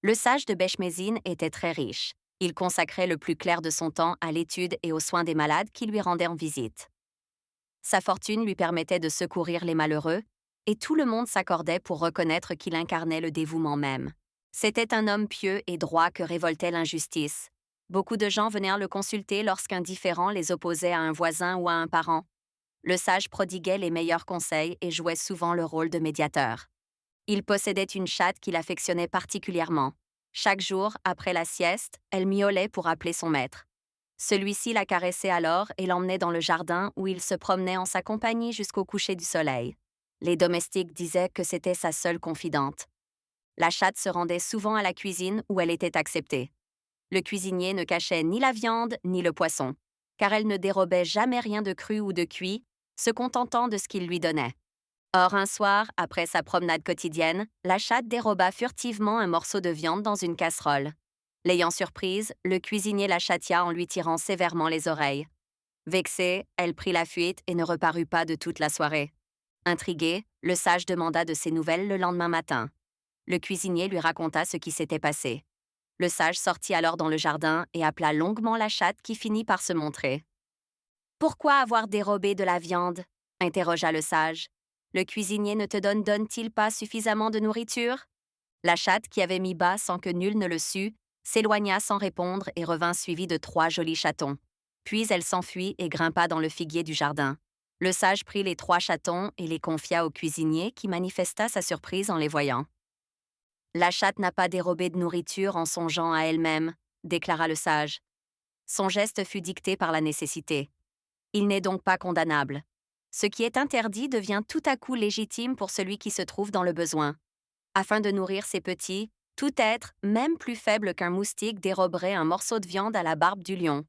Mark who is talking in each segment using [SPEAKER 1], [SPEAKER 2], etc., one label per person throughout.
[SPEAKER 1] Le sage de Bechmésine était très riche. Il consacrait le plus clair de son temps à l'étude et aux soins des malades qui lui rendaient en visite. Sa fortune lui permettait de secourir les malheureux, et tout le monde s'accordait pour reconnaître qu'il incarnait le dévouement même. C'était un homme pieux et droit que révoltait l'injustice. Beaucoup de gens venèrent le consulter lorsqu'un différend les opposait à un voisin ou à un parent. Le sage prodiguait les meilleurs conseils et jouait souvent le rôle de médiateur. Il possédait une chatte qu'il affectionnait particulièrement. Chaque jour, après la sieste, elle miaulait pour appeler son maître. Celui-ci la caressait alors et l'emmenait dans le jardin où il se promenait en sa compagnie jusqu'au coucher du soleil. Les domestiques disaient que c'était sa seule confidente. La chatte se rendait souvent à la cuisine où elle était acceptée. Le cuisinier ne cachait ni la viande ni le poisson, car elle ne dérobait jamais rien de cru ou de cuit, se contentant de ce qu'il lui donnait. Or, un soir, après sa promenade quotidienne, la chatte déroba furtivement un morceau de viande dans une casserole. L'ayant surprise, le cuisinier la châtia en lui tirant sévèrement les oreilles. Vexée, elle prit la fuite et ne reparut pas de toute la soirée. Intrigué, le sage demanda de ses nouvelles le lendemain matin. Le cuisinier lui raconta ce qui s'était passé. Le sage sortit alors dans le jardin et appela longuement la chatte qui finit par se montrer. « Pourquoi avoir dérobé de la viande ?» interrogea le sage. « Le cuisinier ne te donne-t-il pas suffisamment de nourriture ?» La chatte, qui avait mis bas sans que nul ne le sût, s'éloigna sans répondre et revint suivie de 3 jolis chatons. Puis elle s'enfuit et grimpa dans le figuier du jardin. Le sage prit les 3 chatons et les confia au cuisinier qui manifesta sa surprise en les voyant. « La chatte n'a pas dérobé de nourriture en songeant à elle-même, » déclara le sage. Son geste fut dicté par la nécessité. Il n'est donc pas condamnable. Ce qui est interdit devient tout à coup légitime pour celui qui se trouve dans le besoin. Afin de nourrir ses petits, tout être, même plus faible qu'un moustique, déroberait un morceau de viande à la barbe du lion.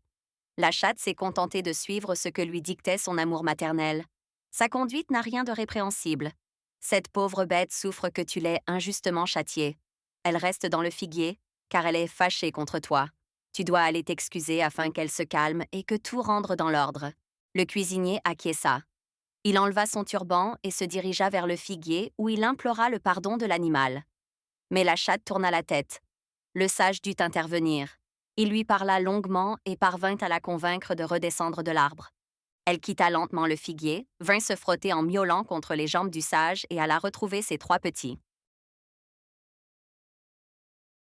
[SPEAKER 1] La chatte s'est contentée de suivre ce que lui dictait son amour maternel. Sa conduite n'a rien de répréhensible. Cette pauvre bête souffre que tu l'aies injustement châtiée. Elle reste dans le figuier, car elle est fâchée contre toi. Tu dois aller t'excuser afin qu'elle se calme et que tout rentre dans l'ordre. » Le cuisinier acquiesça. Il enleva son turban et se dirigea vers le figuier où il implora le pardon de l'animal. Mais la chatte tourna la tête. Le sage dut intervenir. Il lui parla longuement et parvint à la convaincre de redescendre de l'arbre. Elle quitta lentement le figuier, vint se frotter en miaulant contre les jambes du sage et alla retrouver ses 3 petits.